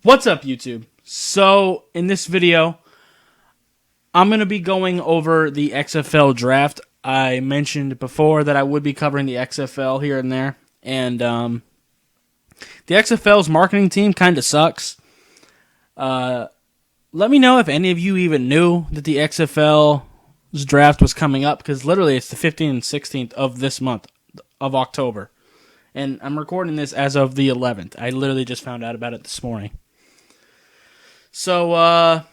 What's up, YouTube? So, in this video, I'm going to be going over the XFL draft. I mentioned before that I would be covering the XFL here and there, and the XFL's marketing team kind of sucks. Let me know if any of you even knew that the XFL's draft was coming up, because literally it's the 15th and 16th of this month, of October. And I'm recording this as of the 11th. I literally just found out about it this morning. So,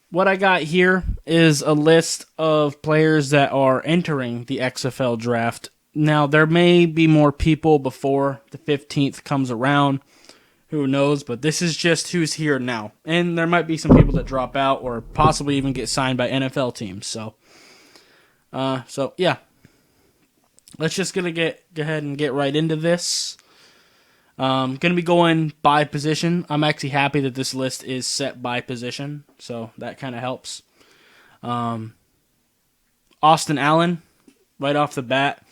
what I got here is a list of players that are entering the XFL draft. Now, there may be more people before the 15th comes around. Who knows? But this is just who's here now. And there might be some people that drop out or possibly even get signed by NFL teams. So yeah. Let's just go ahead and get right into this. Going to be going by position. I'm actually happy that this list is set by position, so that kind of helps. Austin Allen, right off the bat.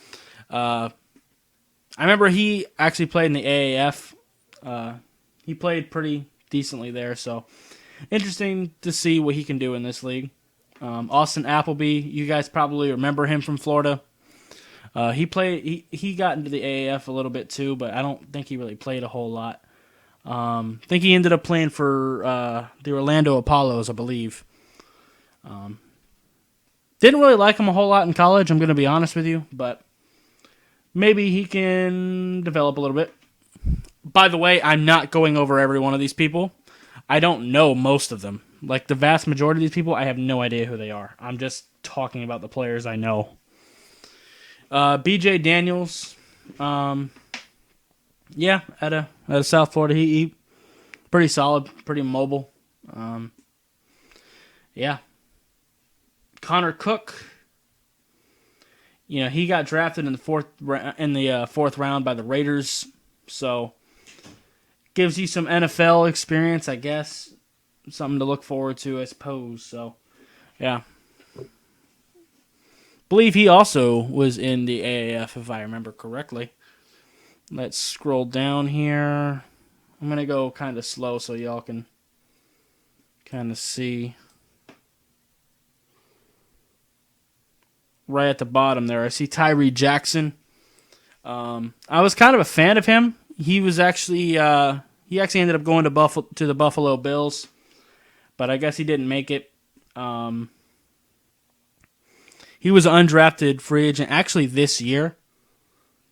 I remember he actually played in the AAF. He played pretty decently there, so interesting to see what he can do in this league. Austin Appleby, you guys probably remember him from Florida. He got into the AAF a little bit too, but I don't think he really played a whole lot. I think he ended up playing for the Orlando Apollos, I believe. Didn't really like him a whole lot in college, I'm going to be honest with you, but maybe he can develop a little bit. By the way, I'm not going over every one of these people. I don't know most of them. Like the vast majority of these people, I have no idea who they are. I'm just talking about the players I know. BJ Daniels, out of South Florida, he pretty solid, pretty mobile. Connor Cook, he got drafted in the fourth round by the Raiders, so gives you some NFL experience, I guess, something to look forward to, I suppose. So, yeah. Believe he also was in the AAF, if I remember correctly. Let's scroll down here. I'm going to go kind of slow so y'all can kind of see. Right at the bottom there, I see Tyree Jackson. I was kind of a fan of him. He was actually he ended up going to the Buffalo Bills, but I guess he didn't make it. He was an undrafted free agent actually this year.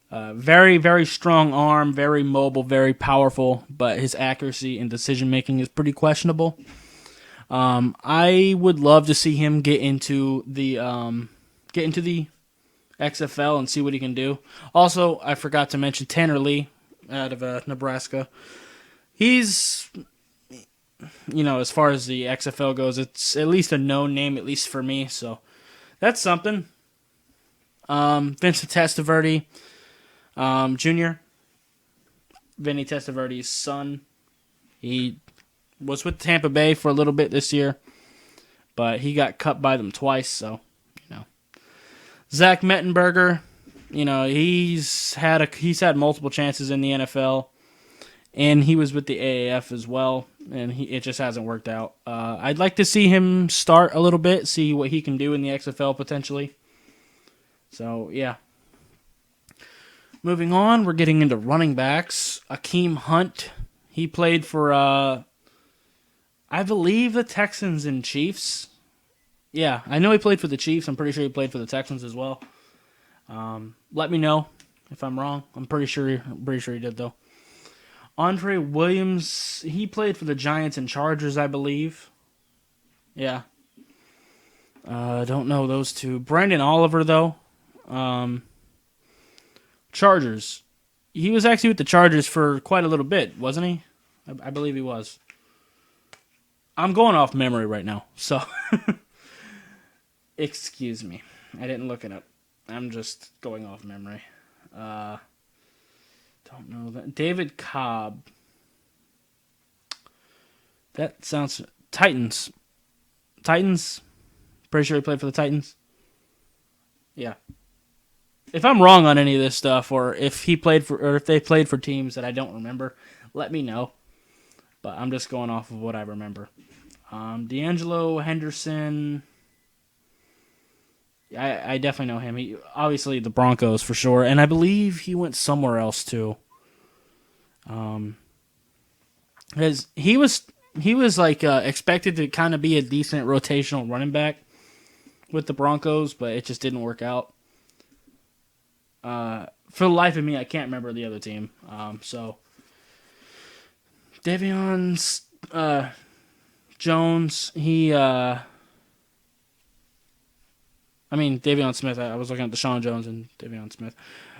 Very, very strong arm, very mobile, very powerful, but his accuracy and decision-making is pretty questionable. I would love to see him get into the XFL and see what he can do. Also, I forgot to mention Tanner Lee out of Nebraska. He's, as far as the XFL goes, it's at least a known name, at least for me, so that's something. Vincent Testaverde, Jr., Vinny Testaverde's son. He was with Tampa Bay for a little bit this year, but he got cut by them twice, so, Zach Mettenberger, he's had multiple chances in the NFL, and he was with the AAF as well, and it just hasn't worked out. I'd like to see him start a little bit, see what he can do in the XFL potentially. So, yeah. Moving on, we're getting into running backs. Akeem Hunt, he played for, I believe, the Texans and Chiefs. Yeah, I know he played for the Chiefs. I'm pretty sure he played for the Texans as well. Let me know if I'm wrong. I'm pretty sure he did, though. Andre Williams, he played for the Giants and Chargers, I believe. Yeah. Don't know those two. Brandon Oliver, though. Chargers. He was actually with the Chargers for quite a little bit, wasn't he? I believe he was. I'm going off memory right now, so excuse me. I didn't look it up. I'm just going off memory. Don't know that. David Cobb. That sounds... Titans. Pretty sure he played for the Titans. Yeah. If I'm wrong on any of this stuff, or if they played for teams that I don't remember, let me know. but I'm just going off of what I remember. D'Angelo Henderson, I definitely know him. He obviously the Broncos for sure, and I believe he went somewhere else too. Because he was like expected to kind of be a decent rotational running back with the Broncos, but it just didn't work out. For the life of me, I can't remember the other team. So Davion Jones, Davion Smith. I was looking at Deshaun Jones and Davion Smith.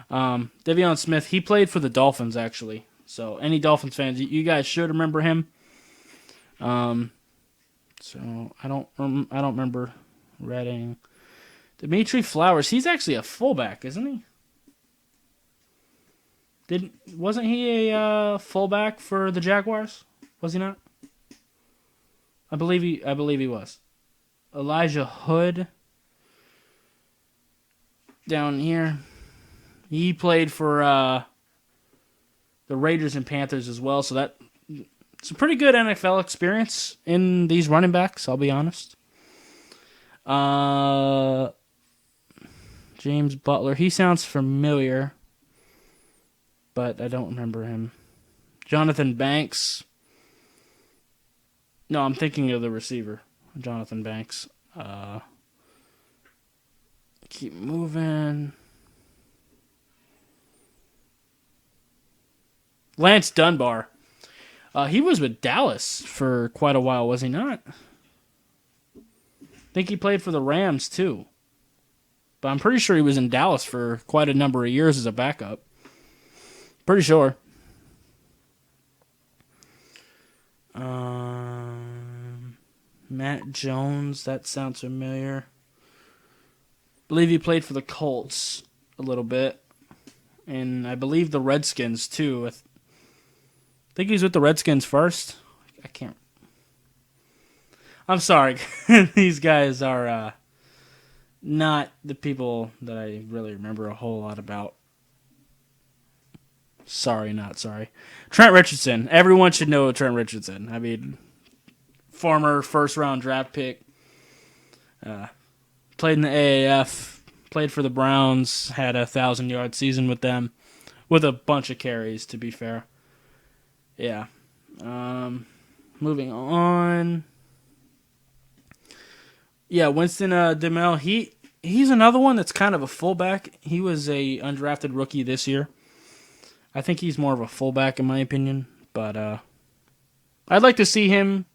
Davion Smith, he played for the Dolphins, actually. So any Dolphins fans, you guys should remember him. So I don't remember Redding. Dimitri Flowers, he's actually a fullback, isn't he? Wasn't he a fullback for the Jaguars? Was he not? I believe he was. Elijah Hood down here. He played for the Raiders and Panthers as well, so it's a pretty good NFL experience in these running backs, I'll be honest. James Butler, he sounds familiar, but I don't remember him. Jonathan Banks. No, I'm thinking of the receiver, Jonathan Banks. Keep moving. Lance Dunbar. He was with Dallas for quite a while, was he not? I think he played for the Rams too. But I'm pretty sure he was in Dallas for quite a number of years as a backup. Pretty sure. Matt Jones, that sounds familiar. Believe he played for the Colts a little bit. And I believe the Redskins too. I think he was with the Redskins first. I can't. I'm sorry. These guys are not the people that I really remember a whole lot about. Sorry, not sorry. Trent Richardson. Everyone should know Trent Richardson. I mean, former first-round draft pick. Played in the AAF. Played for the Browns. Had a 1,000-yard season with them. With a bunch of carries, to be fair. Yeah. Moving on. Yeah, Winston Demel. He's another one that's kind of a fullback. He was a undrafted rookie this year. I think he's more of a fullback in my opinion, but I'd like to see him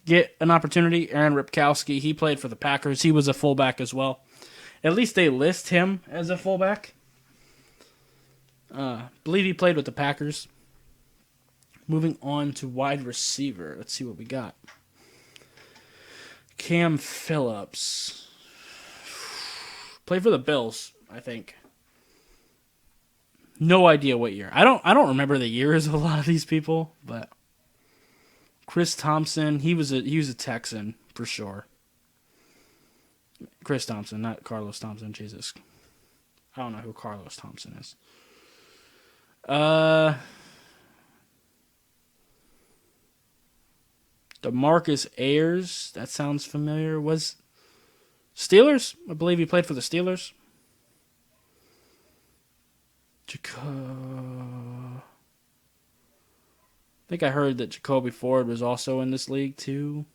get an opportunity. Aaron Ripkowski, he played for the Packers. He was a fullback as well. At least they list him as a fullback. Believe he played with the Packers. Moving on to wide receiver. Let's see what we got. Cam Phillips. Played for the Bills, I think. No idea what year. I don't remember the years of a lot of these people, but Chris Thompson, he was a Texan for sure. Chris Thompson, not Carlos Thompson. Jesus, I don't know who Carlos Thompson is. DeMarcus Ayers, that sounds familiar. Was Steelers? I believe he played for the Steelers. I think I heard that Jacoby Ford was also in this league too.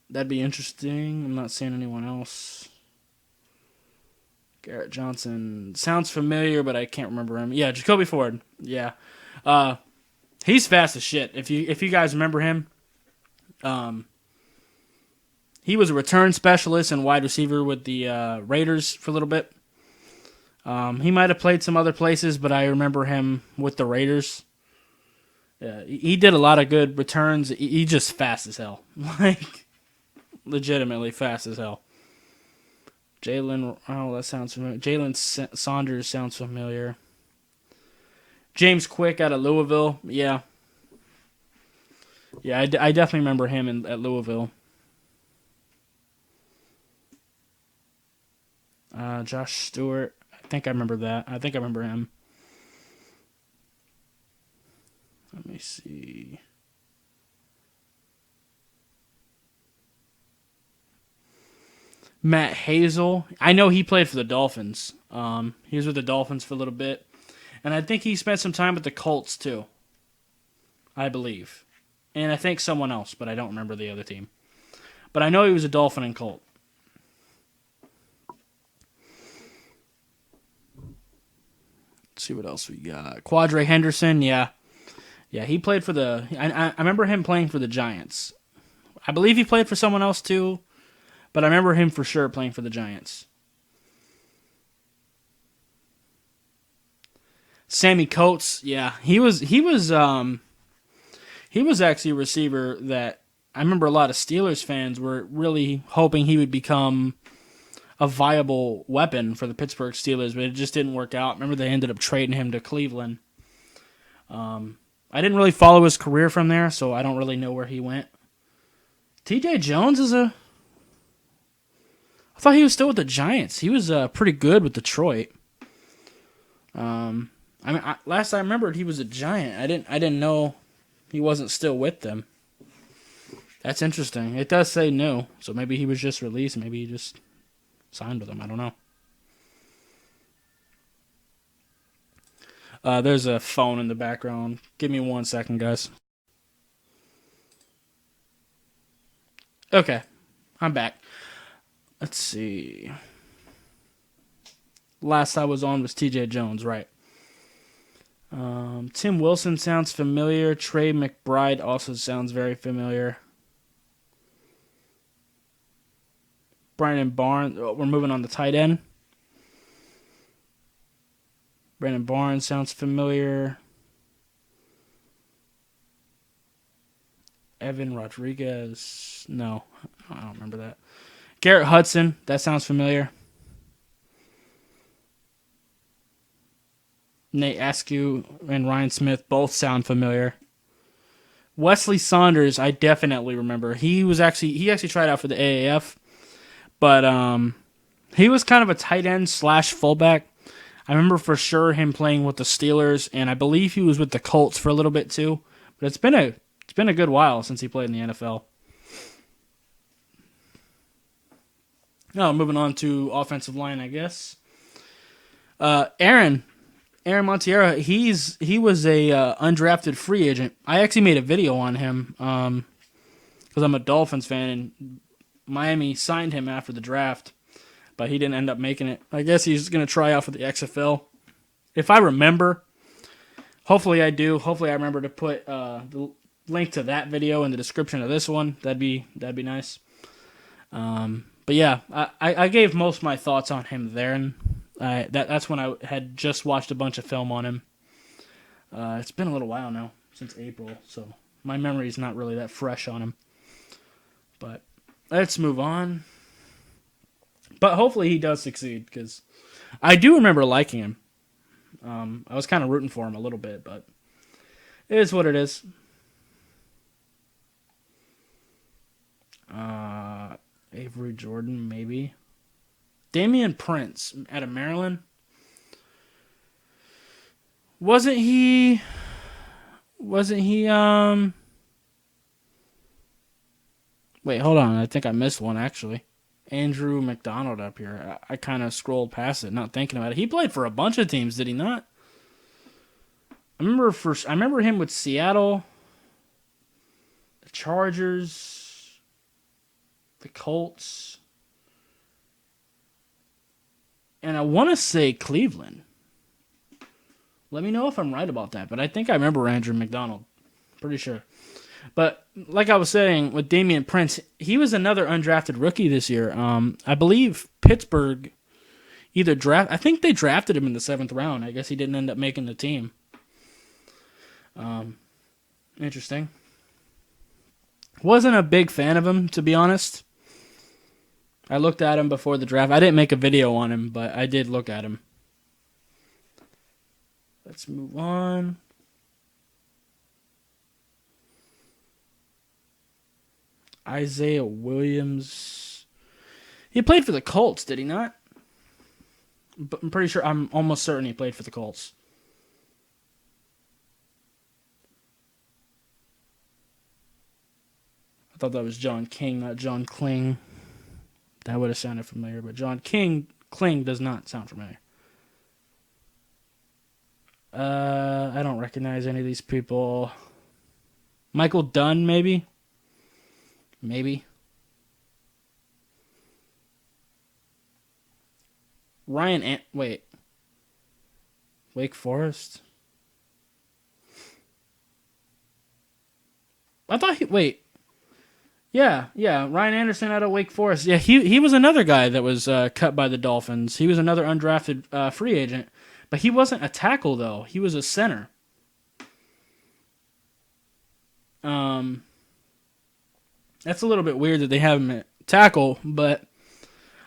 That'd be interesting. I'm not seeing anyone else. Garrett Johnson sounds familiar, but I can't remember him. Yeah, Jacoby Ford. Yeah, he's fast as shit. If you guys remember him, he was a return specialist and wide receiver with the Raiders for a little bit. He might have played some other places, but I remember him with the Raiders. He did a lot of good returns. He's just fast as hell. Like, legitimately fast as hell. That sounds familiar. Jalen Saunders sounds familiar. James Quick out of Louisville. Yeah. Yeah, I definitely remember him at Louisville. Josh Stewart. I think I remember that. I think I remember him. Let me me see. Matt Hazel. I know he played for the Dolphins. He was with the Dolphins for a little bit. And I think he spent some time with the Colts, too. I believe. And I think someone else, but I don't remember the other team. But I know he was a Dolphin and Colt. Let's see what else we got. Quadre Henderson, yeah. Yeah, he played for the... I remember him playing for the Giants. I believe he played for someone else, too. But I remember him for sure playing for the Giants. Sammy Coates, yeah, he was actually a receiver that I remember a lot of Steelers fans were really hoping he would become a viable weapon for the Pittsburgh Steelers, but it just didn't work out. Remember they ended up trading him to Cleveland. I didn't really follow his career from there, so I don't really know where he went. TJ Jones I thought he was still with the Giants. He was pretty good with Detroit. Last I remembered, he was a Giant. I didn't know he wasn't still with them. That's interesting. It does say no, so maybe he was just released. Maybe he just signed with them. I don't know. There's a phone in the background. Give me 1 second, guys. Okay, I'm back. Let's see. Last I was on was TJ Jones, right. Tim Wilson sounds familiar. Trey McBride also sounds very familiar. Brandon Barnes. Oh, we're moving on to tight end. Brandon Barnes sounds familiar. Evan Rodriguez. No, I don't remember that. Garrett Hudson. That sounds familiar. Nate Askew and Ryan Smith both sound familiar. Wesley Saunders, I definitely remember. He actually tried out for the AAF, but he was kind of a tight end / fullback. I remember for sure him playing with the Steelers, and I believe he was with the Colts for a little bit too. But it's been a good while since he played in the NFL. Now moving on to offensive line, I guess. Aaron Monteiro, he was a undrafted free agent. I actually made a video on him because I'm a Dolphins fan, and Miami signed him after the draft, but he didn't end up making it. I guess he's going to try out for the XFL. If I remember, hopefully I do. Hopefully I remember to put the link to that video in the description of this one. That'd be nice. But yeah, I gave most of my thoughts on him there, and that's when I had just watched a bunch of film on him. It's been a little while now, since April, so my memory's not really that fresh on him. But let's move on. But hopefully he does succeed, because I do remember liking him. I was kind of rooting for him a little bit, but it is what it is. Avery Jordan, maybe. Damian Prince out of Maryland. Wasn't he wait, hold on. I think I missed one, actually. Andrew McDonald up here. I kind of scrolled past it, not thinking about it. He played for a bunch of teams, did he not? I remember him with Seattle, the Chargers, the Colts, and I want to say Cleveland. Let me know if I'm right about that, but I think I remember Andrew McDonald. Pretty sure. But like I was saying, with Damian Prince, he was another undrafted rookie this year. I believe Pittsburgh I think they drafted him in the 7th round. I guess he didn't end up making the team. Interesting. Wasn't a big fan of him, to be honest. I looked at him before the draft. I didn't make a video on him, but I did look at him. Let's move on. Isaiah Williams. He played for the Colts, did he not? But I'm almost certain he played for the Colts. thought that was John King, not John Kling. That would have sounded familiar, but John Kling does not sound familiar. I don't recognize any of these people. Michael Dunn, maybe? Maybe. Wait. Wake Forest? I thought wait. Yeah. Ryan Anderson out of Wake Forest. Yeah, he was another guy that was cut by the Dolphins. He was another undrafted free agent. But he wasn't a tackle, though. He was a center. That's a little bit weird that they have him at tackle, but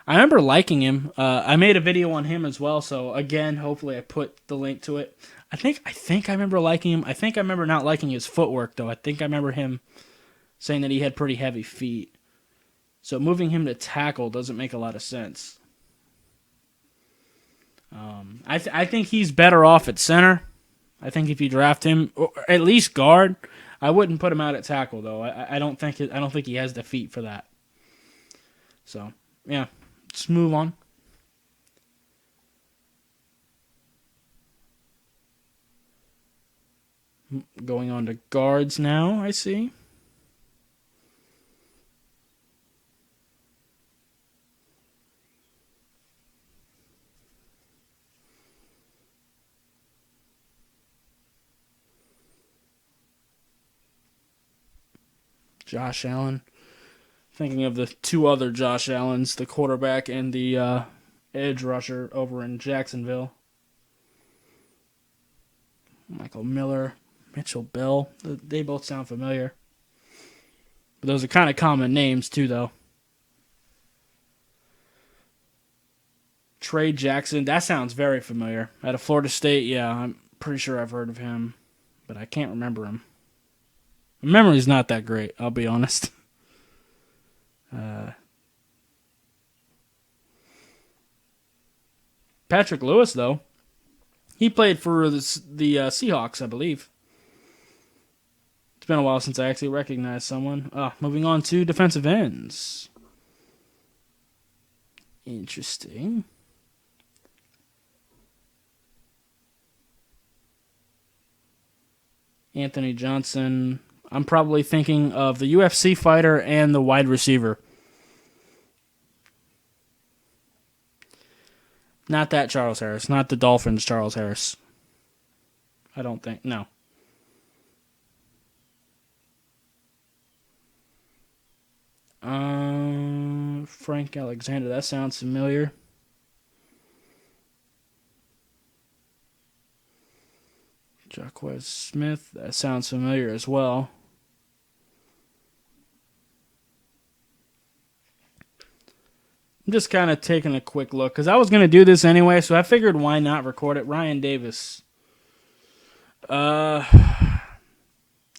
I remember liking him. I made a video on him as well, so again, hopefully I put the link to it. I think I remember liking him. I think I remember not liking his footwork, though. I think I remember him saying that he had pretty heavy feet. So moving him to tackle doesn't make a lot of sense. I think he's better off at center. I think if you draft him, or at least guard, I wouldn't put him out at tackle though. I don't think he has the feet for that. So yeah, let's move on. Going on to guards now. I see. Josh Allen. Thinking of the two other Josh Allens, the quarterback and the edge rusher over in Jacksonville. Michael Miller, Mitchell Bell. They both sound familiar. But those are kind of common names, too, though. Tre Jackson. That sounds very familiar. Out of Florida State, yeah, I'm pretty sure I've heard of him. But I can't remember him. My memory's not that great, I'll be honest. Patrick Lewis, though, he played for the Seahawks, I believe. It's been a while since I actually recognized someone. Moving on to defensive ends. Interesting. Anthony Johnson. I'm probably thinking of the UFC fighter and the wide receiver. Not that Charles Harris. Not the Dolphins Charles Harris. I don't think. No. Frank Alexander. That sounds familiar. Jacquez Smith. That sounds familiar as well. I'm just kind of taking a quick look because I was going to do this anyway, so I figured why not record it. Ryan Davis. Yeah,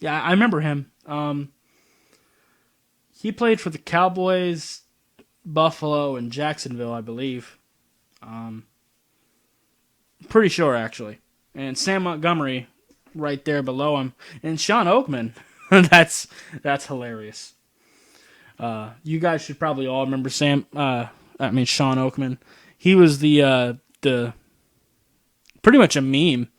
I remember him. He played for the Cowboys, Buffalo, and Jacksonville, I believe. Pretty sure, actually. And Sam Montgomery right there below him. And Sean Oakman. That's hilarious. You guys should probably all remember Sean Oakman. He was the pretty much a meme.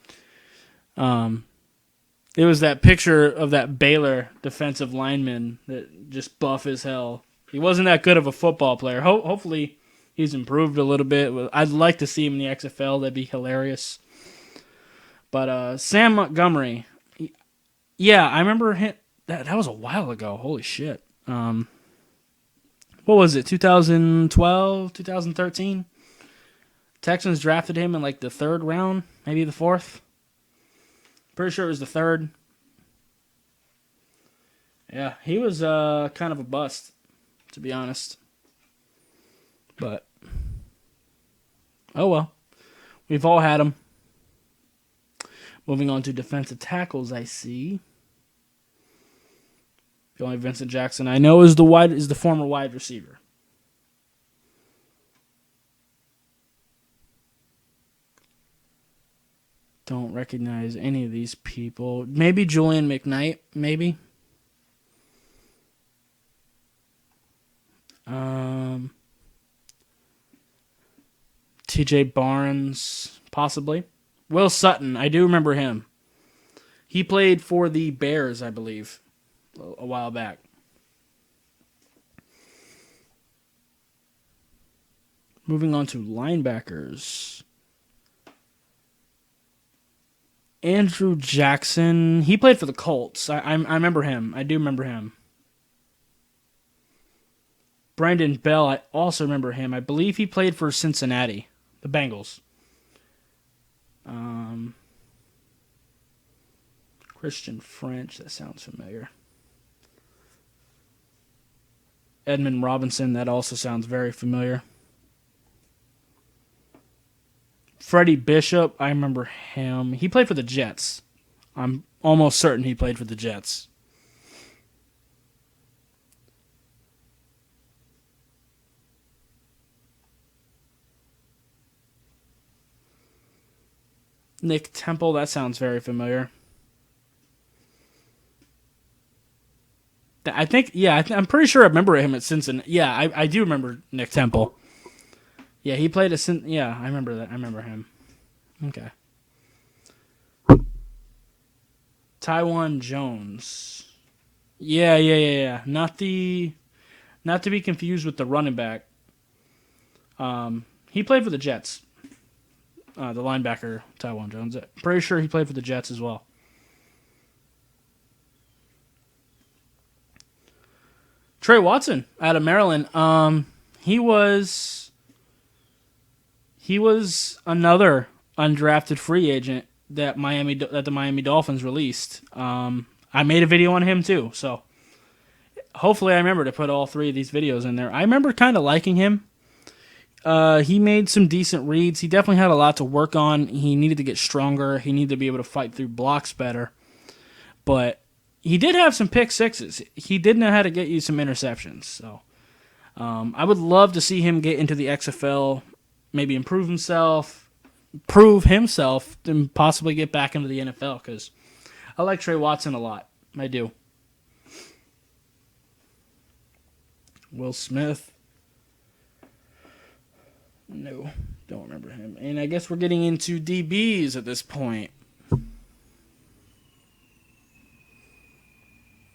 It was that picture of that Baylor defensive lineman that just buff as hell. He wasn't that good of a football player. Hopefully he's improved a little bit. I'd like to see him in the XFL. That'd be hilarious. But Sam Montgomery, yeah, I remember him. That was a while ago. Holy shit. What was it, 2012, 2013? Texans drafted him in like the third round, maybe the fourth. Pretty sure it was the third. Yeah, he was kind of a bust, to be honest. But, oh well. We've all had him. Moving on to defensive tackles, I see. The only Vincent Jackson I know is the former wide receiver. Don't recognize any of these people. Maybe Julian McKnight, maybe. Um, T.J. Barnes, possibly. Will Sutton, I do remember him. He played for the Bears, I believe, a while back. Moving on to linebackers. Andrew Jackson, he played for the Colts. I remember him. I do remember him. Brandon Bell, I also remember him. I believe he played for Cincinnati, the Bengals. Christian French, that sounds familiar. Edmund Robinson, that also sounds very familiar. Freddie Bishop, I remember him. He played for the Jets. I'm almost certain he played for the Jets. Nick Temple, that sounds very familiar. I think, yeah, I'm pretty sure I remember him at Cincinnati. Yeah, I do remember Nick Temple. Yeah, he played at yeah, I remember that. I remember him. Okay. Taiwan Jones. Yeah. Not to be confused with the running back. He played for the Jets. The linebacker Taiwan Jones. Pretty sure he played for the Jets as well. Tre Watson out of Maryland. He was another undrafted free agent that the Miami Dolphins released. I made a video on him too, so hopefully I remember to put all three of these videos in there. I remember kind of liking him. He made some decent reads. He definitely had a lot to work on. He needed to get stronger. He needed to be able to fight through blocks better. But he did have some pick sixes. He did know how to get you some interceptions. So I would love to see him get into the XFL, maybe prove himself, and possibly get back into the NFL because I like Tre Watson a lot. I do. Will Smith. No, don't remember him. And I guess we're getting into DBs at this point.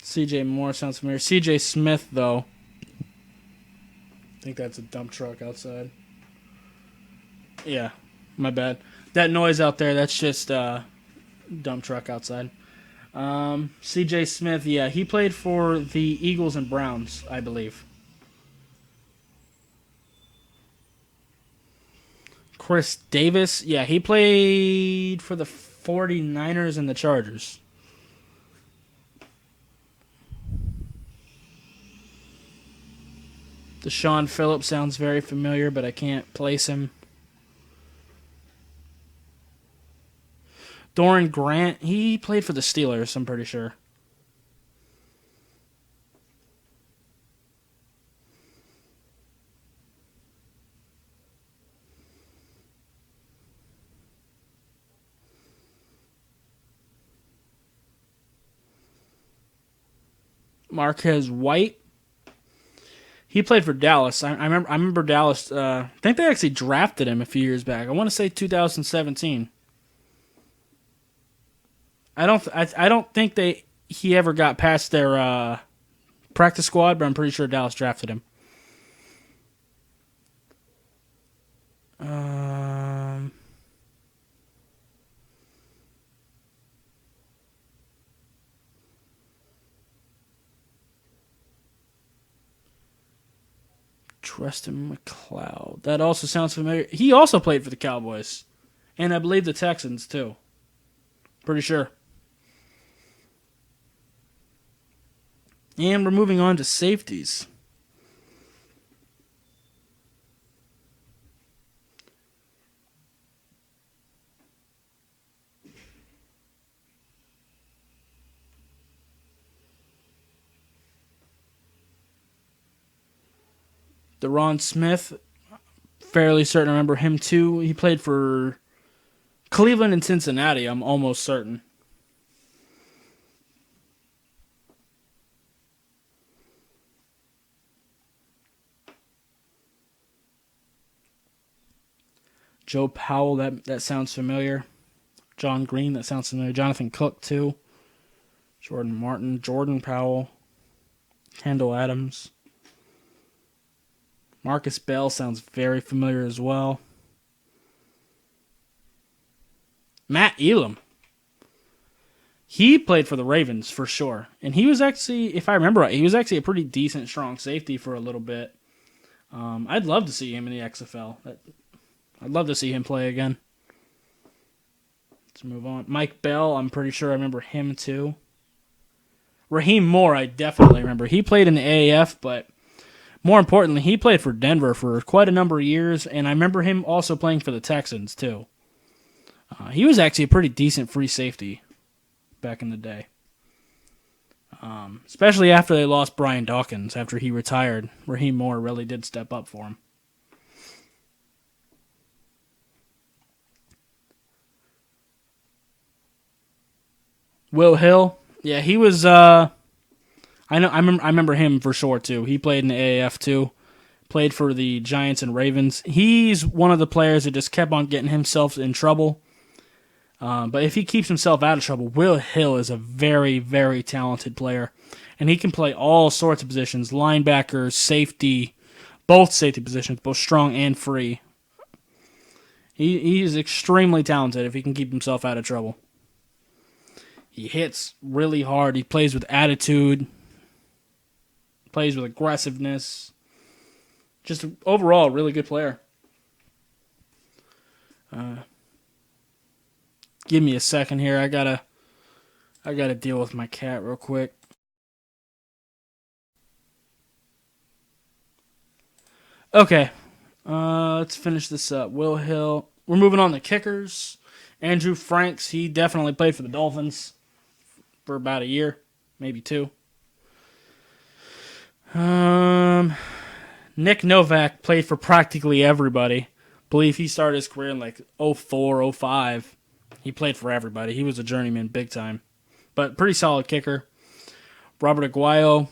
CJ Moore sounds familiar. CJ Smith, though. I think that's a dump truck outside. Yeah, my bad. That noise out there, that's just a dump truck outside. CJ Smith, yeah, he played for the Eagles and Browns, I believe. Chris Davis, yeah, he played for the 49ers and the Chargers. Deshaun Phillips sounds very familiar, but I can't place him. Doran Grant, he played for the Steelers, I'm pretty sure. Marquez White, he played for Dallas. I remember Dallas. I think they actually drafted him a few years back. I want to say 2017. I don't think he ever got past their practice squad, but I'm pretty sure Dallas drafted him. Tristan McLeod. That also sounds familiar. He also played for the Cowboys. And I believe the Texans, too. Pretty sure. And we're moving on to safeties. Deron Smith, fairly certain I remember him too. He played for Cleveland and Cincinnati, I'm almost certain. Joe Powell, that sounds familiar. John Green, that sounds familiar. Jonathan Cook, too. Jordan Martin, Jordan Powell, Kendall Adams. Marcus Bell sounds very familiar as well. Matt Elam. He played for the Ravens for sure. And he was actually, if I remember right, he was actually a pretty decent, strong safety for a little bit. I'd love to see him in the XFL. I'd love to see him play again. Let's move on. Mike Bell, I'm pretty sure I remember him too. Raheem Moore, I definitely remember. He played in the AAF, but more importantly, he played for Denver for quite a number of years, and I remember him also playing for the Texans too. He was actually a pretty decent free safety back in the day. Especially after they lost Brian Dawkins after he retired. Raheem Moore really did step up for him. Will Hill, yeah, he was. I remember him for sure too. He played in the AAF too. Played for the Giants and Ravens. He's one of the players that just kept on getting himself in trouble. But if he keeps himself out of trouble, Will Hill is a very, very talented player. And he can play all sorts of positions, linebacker, safety, both safety positions, both strong and free. He is extremely talented if he can keep himself out of trouble. He hits really hard. He plays with attitude. Plays with aggressiveness. Just overall, a really good player. Give me a second here. I gotta deal with my cat real quick. Okay. Let's finish this up. Will Hill. We're moving on to kickers. Andrew Franks, he definitely played for the Dolphins for about a year, maybe two. Nick Novak played for practically everybody. I believe he started his career in like 04, 05. He played for everybody. He was a journeyman big time. But pretty solid kicker. Robert Aguayo,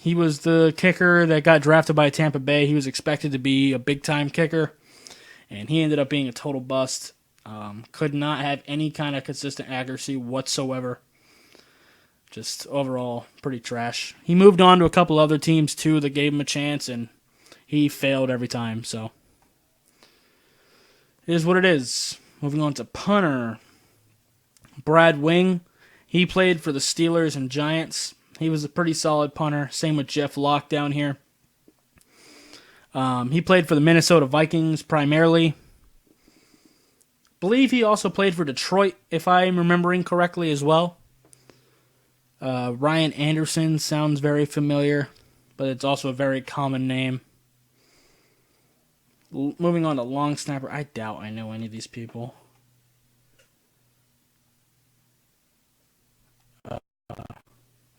he was the kicker that got drafted by Tampa Bay. He was expected to be a big-time kicker, and he ended up being a total bust. Could not have any kind of consistent accuracy whatsoever. Just overall pretty trash. He moved on to a couple other teams too that gave him a chance, and he failed every time. So it is what it is. Moving on to punter. Brad Wing. He played for the Steelers and Giants. He was a pretty solid punter. Same with Jeff Locke down here. He played for the Minnesota Vikings primarily. Believe he also played for Detroit, if I'm remembering correctly as well. Ryan Anderson sounds very familiar, but it's also a very common name. Moving on to long snapper. I doubt I know any of these people.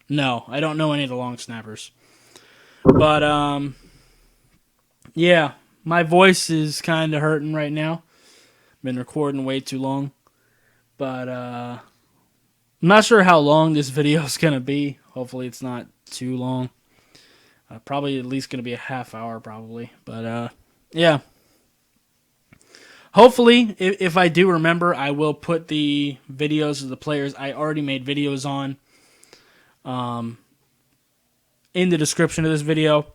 No, I don't know any of the long snappers. But, yeah, my voice is kind of hurting right now. Been recording way too long. But, I'm not sure how long this video is going to be. Hopefully it's not too long. Probably at least going to be a half hour, probably. But, yeah. Hopefully, if I do remember, I will put the videos of the players I already made videos on in the description of this video.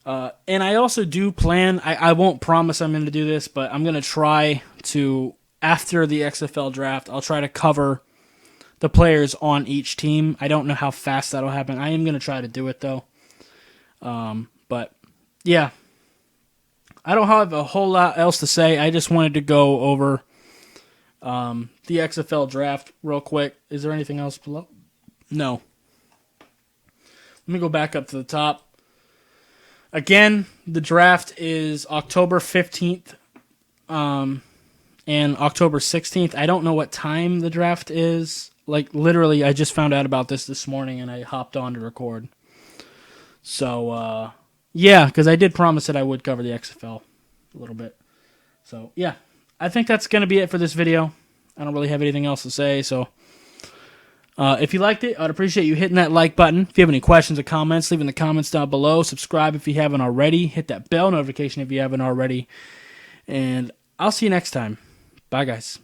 And I also do plan, I won't promise I'm going to do this, but I'm going to try to, after the XFL draft, I'll try to cover the players on each team. I don't know how fast that'll happen. I am going to try to do it, though. But, yeah. I don't have a whole lot else to say. I just wanted to go over the XFL draft real quick. Is there anything else below? No. Let me go back up to the top. Again, the draft is October 15th and October 16th. I don't know what time the draft is. Like, literally, I just found out about this morning, and I hopped on to record. So, yeah, because I did promise that I would cover the XFL a little bit. So, yeah, I think that's going to be it for this video. I don't really have anything else to say, so if you liked it, I'd appreciate you hitting that like button. If you have any questions or comments, leave in the comments down below. Subscribe if you haven't already. Hit that bell notification if you haven't already. And I'll see you next time. Bye, guys.